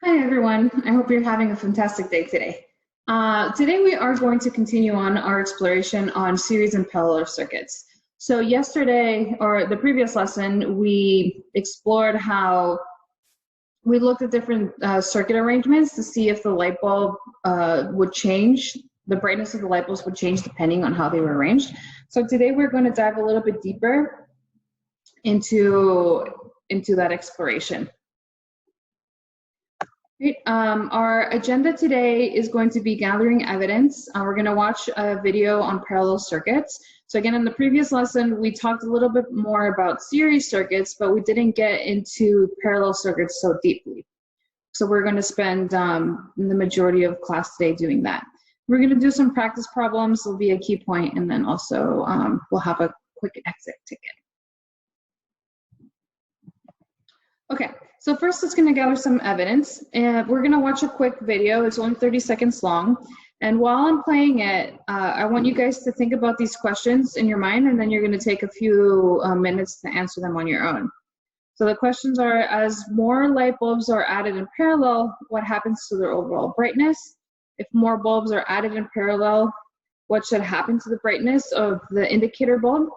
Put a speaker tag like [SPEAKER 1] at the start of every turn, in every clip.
[SPEAKER 1] Hi everyone, I hope you're having a fantastic day today. Today we are going to continue on our exploration on series and parallel circuits. So yesterday, or the previous lesson, we explored how we looked at different circuit arrangements to see if the light bulb would change, the brightness of the light bulbs would change depending on how they were arranged. So today we're going to dive a little bit deeper into that exploration. Great. Our agenda today is going to be gathering evidence. We're going to watch a video on parallel circuits. So again, in the previous lesson, we talked a little bit more about series circuits, but we didn't get into parallel circuits so deeply. So we're going to spend the majority of class today doing that. We're going to do some practice problems. Will be a key point, and then also we'll have a quick exit ticket. Okay, so first let's going to gather some evidence, and we're going to watch a quick video. It's only 30 seconds long, and while I'm playing it, I want you guys to think about these questions in your mind, and then you're going to take a few minutes to answer them on your own. So the questions are, as more light bulbs are added in parallel, what happens to their overall brightness? If more bulbs are added in parallel, what should happen to the brightness of the indicator bulb?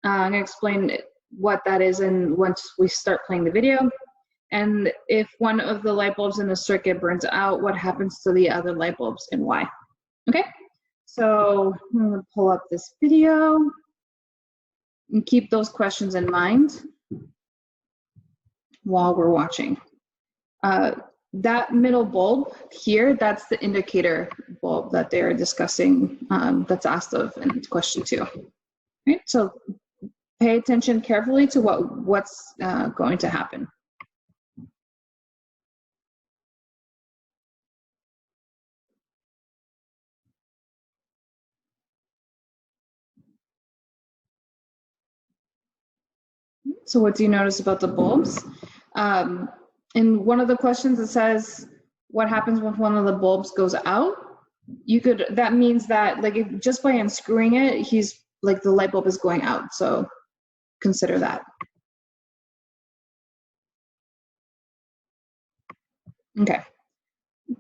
[SPEAKER 1] I'm going to explain what that is and once we start playing the video. And if one of the light bulbs in the circuit burns out, what happens to the other light bulbs and why? Okay, so I'm going to pull up this video and keep those questions in mind while we're watching. That middle bulb here, that's the indicator bulb that they're discussing, that's asked of in question 2. Right, so pay attention carefully to what's going to happen. So what do you notice about the bulbs? In one of the questions it says, what happens when one of the bulbs goes out? That means that if just by unscrewing it, the light bulb is going out. So consider that. Okay,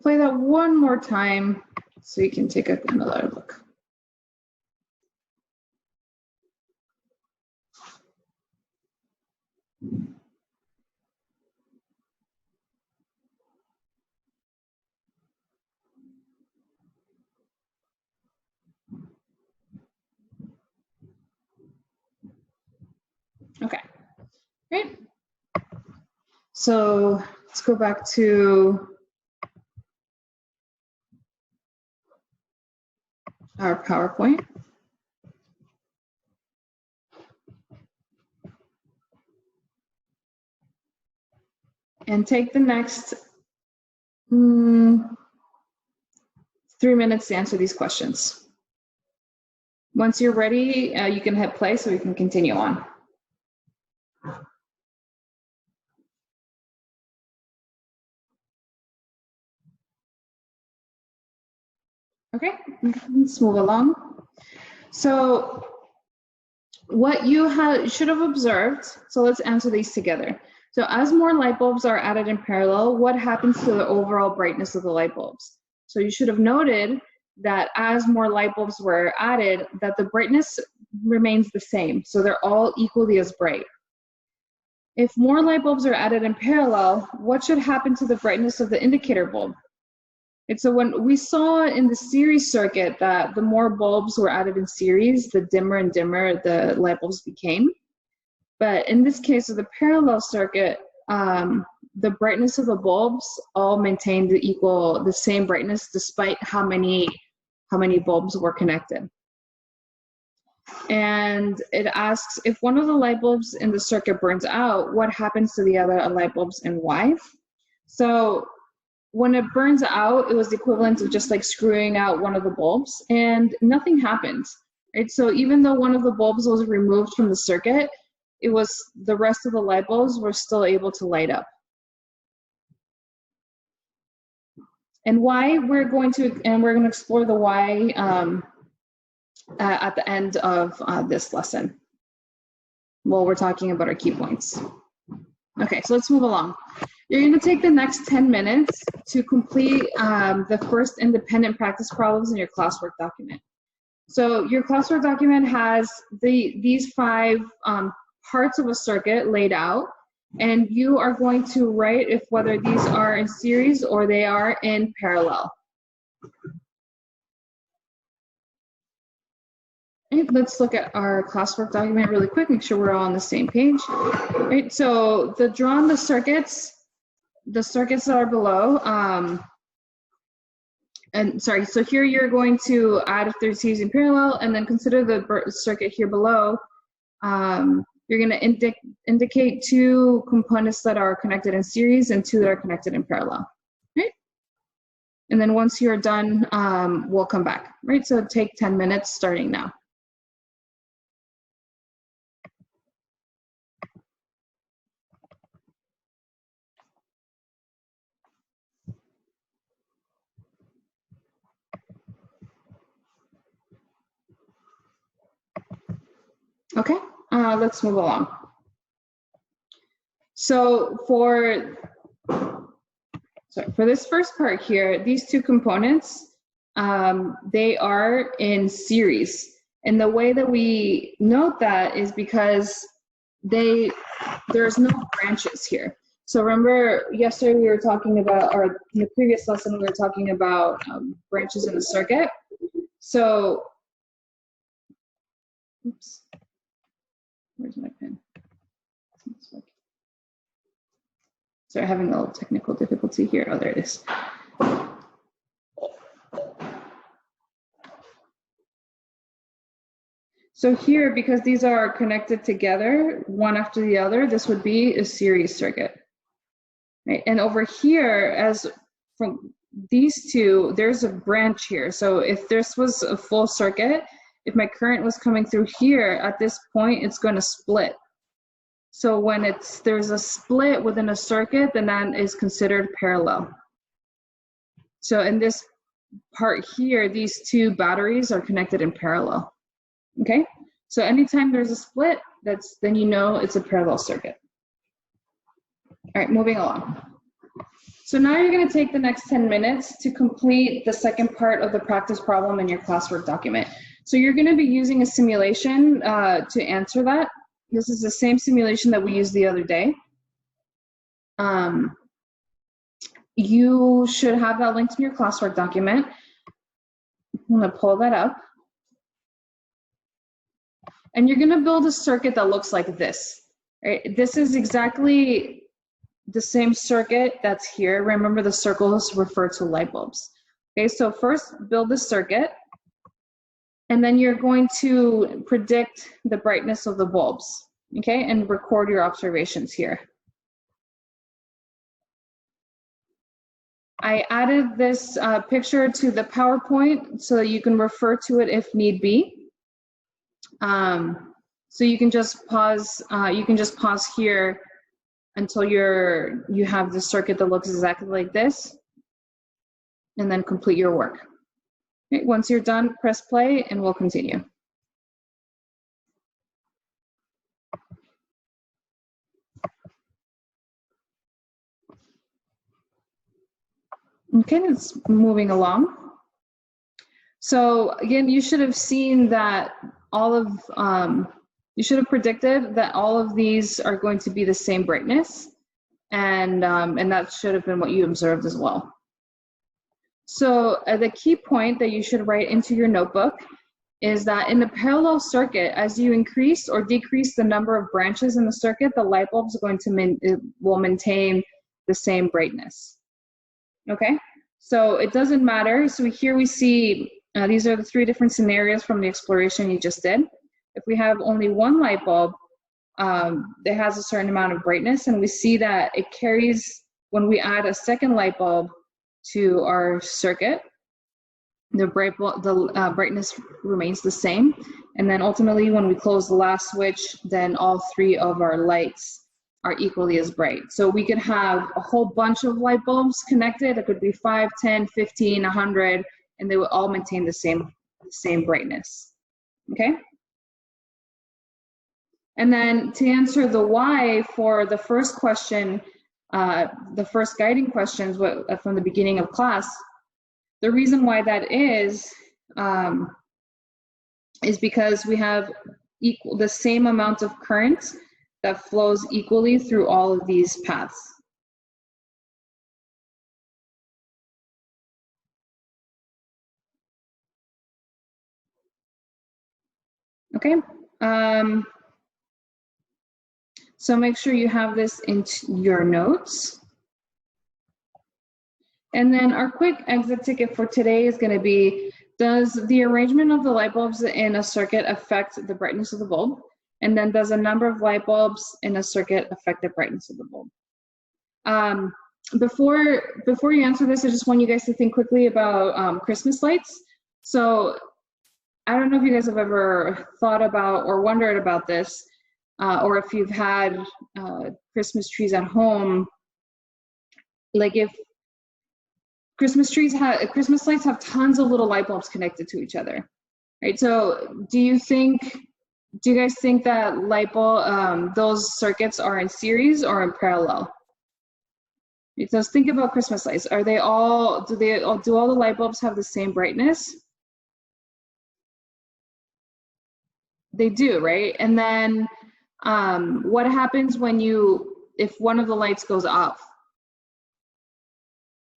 [SPEAKER 1] play that one more time so you can take another look. Okay, great. So let's go back to our PowerPoint. And take the next 3 minutes to answer these questions. Once you're ready, you can hit play so we can continue on. Okay, let's move along. So what you should have observed, so let's answer these together. So as more light bulbs are added in parallel, what happens to the overall brightness of the light bulbs? So you should have noted that as more light bulbs were added, that the brightness remains the same. So they're all equally as bright. If more light bulbs are added in parallel, what should happen to the brightness of the indicator bulb? And so when we saw in the series circuit that the more bulbs were added in series, the dimmer and dimmer the light bulbs became. But in this case of the parallel circuit, the brightness of the bulbs all maintained the same brightness despite how many bulbs were connected. And it asks, if one of the light bulbs in the circuit burns out, what happens to the other light bulbs and why? So when it burns out, it was the equivalent of just screwing out one of the bulbs, and nothing happened. Right? So even though one of the bulbs was removed from the circuit, the rest of the light bulbs were still able to light up. And why we're going to explore the why at the end of this lesson while we're talking about our key points. Okay, so let's move along. You're going to take the next 10 minutes to complete the first independent practice problems in your classwork document. So your classwork document has these 5 parts of a circuit laid out, and you are going to write if whether these are in series or they are in parallel. Okay, let's look at our classwork document really quick, make sure we're all on the same page. Right, so the circuits that are below, and sorry, so here you're going to add if they're series in parallel, and then consider the circuit here below. You're going to indicate 2 components that are connected in series and 2 that are connected in parallel, right? And then once you're done, we'll come back, right? So take 10 minutes starting now. Okay, let's move along. So for this first part here, these 2 components, they are in series. And the way that we note that is because there's no branches here. So remember yesterday we were talking about, or in the previous lesson we were talking about branches in the circuit. So, oops. Where's my pen? Sorry, having a little technical difficulty here. Oh, there it is. So here, because these are connected together, one after the other, this would be a series circuit. Right? And over here, as from these 2, there's a branch here. So if this was a full circuit, if my current was coming through here, at this point, it's going to split. So when there's a split within a circuit, then that is considered parallel. So in this part here, these 2 batteries are connected in parallel. Okay? So anytime there's a split, then you know it's a parallel circuit. All right, moving along. So now you're going to take the next 10 minutes to complete the second part of the practice problem in your classwork document. So you're going to be using a simulation to answer that. This is the same simulation that we used the other day. You should have that linked in your classwork document. I'm going to pull that up. And you're going to build a circuit that looks like this. Right? This is exactly the same circuit that's here. Remember, the circles refer to light bulbs. Okay, so first build the circuit. And then you're going to predict the brightness of the bulbs, okay, and record your observations here. I added this picture to the PowerPoint so that you can refer to it if need be. So you can just pause. Here until you have the circuit that looks exactly like this, and then complete your work. Okay, once you're done, press play and we'll continue. Okay, it's moving along. So again, you should have seen that you should have predicted that all of these are going to be the same brightness, and that should have been what you observed as well. So the key point that you should write into your notebook is that in the parallel circuit, as you increase or decrease the number of branches in the circuit, the light bulbs are going to will maintain the same brightness. Okay, so it doesn't matter. So here we see these are the 3 different scenarios from the exploration you just did. If we have only one light bulb that has a certain amount of brightness, and we see that it carries, when we add a second light bulb to our circuit, the brightness remains the same. And then ultimately, when we close the last switch, then all 3 of our lights are equally as bright. So we could have a whole bunch of light bulbs connected. It could be 5, 10, 15, 100, and they would all maintain the same brightness. Okay? And then to answer the why for the first question, the first guiding questions from the beginning of class. The reason why that is because we have the same amount of current that flows equally through all of these paths. Okay, so make sure you have this into your notes. And then our quick exit ticket for today is going to be, does the arrangement of the light bulbs in a circuit affect the brightness of the bulb? And then does a number of light bulbs in a circuit affect the brightness of the bulb? Before you answer this, I just want you guys to think quickly about Christmas lights. So I don't know if you guys have ever thought about or wondered about this, or if you've had Christmas trees at home. Like if Christmas lights have tons of little light bulbs connected to each other, right? So do you guys think that light bulb, those circuits are in series or in parallel? So think about Christmas lights. Are they all, do all the light bulbs have the same brightness? They do, right? And then what happens if one of the lights goes off?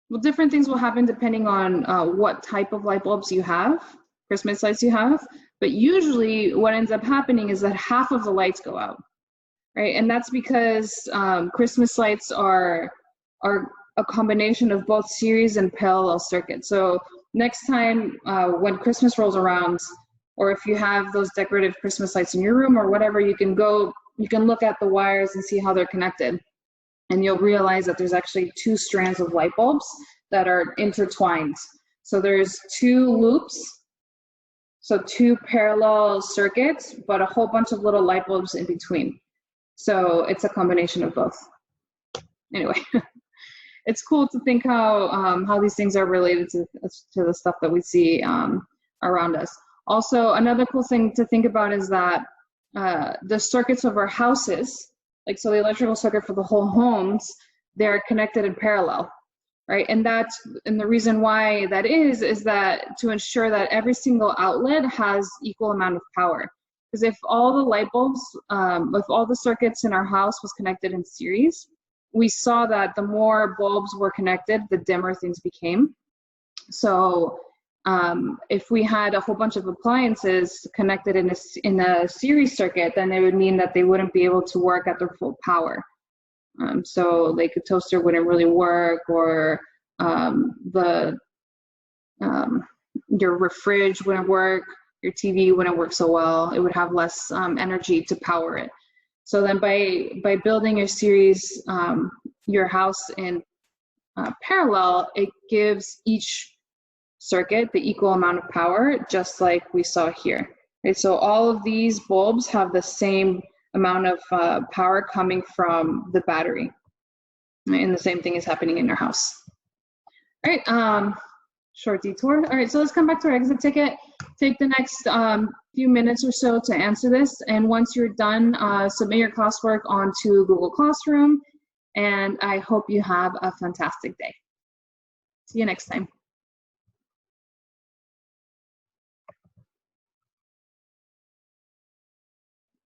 [SPEAKER 1] Well, different things will happen depending on what type of light bulbs you have, Christmas lights you have. But usually what ends up happening is that half of the lights go out, right? And that's because Christmas lights are a combination of both series and parallel circuits. So next time when Christmas rolls around, or if you have those decorative Christmas lights in your room or whatever, you can look at the wires and see how they're connected. And you'll realize that there's actually two strands of light bulbs that are intertwined. So there's two loops, so two parallel circuits, but a whole bunch of little light bulbs in between. So it's a combination of both. Anyway, it's cool to think how these things are related to the stuff that we see around us. Also, another cool thing to think about is that the circuits of our houses, like so the electrical circuit for the whole homes, they're connected in parallel, right? And the reason why that is that to ensure that every single outlet has equal amount of power. Because if all the light bulbs, if all the circuits in our house was connected in series, we saw that the more bulbs were connected, the dimmer things became. So if we had a whole bunch of appliances connected in a series circuit, then it would mean that they wouldn't be able to work at their full power. So like a toaster wouldn't really work, or your fridge wouldn't work, your TV wouldn't work so well. It would have less energy to power it. So then by building your series, your house in parallel, it gives each circuit the equal amount of power, just like we saw here. Okay, so all of these bulbs have the same amount of power coming from the battery, right? And the same thing is happening in your house. All right, short detour. All right, so let's come back to our exit ticket. Take the next few minutes or so to answer this, and once you're done, submit your classwork onto Google Classroom, and I hope you have a fantastic day. See you next time.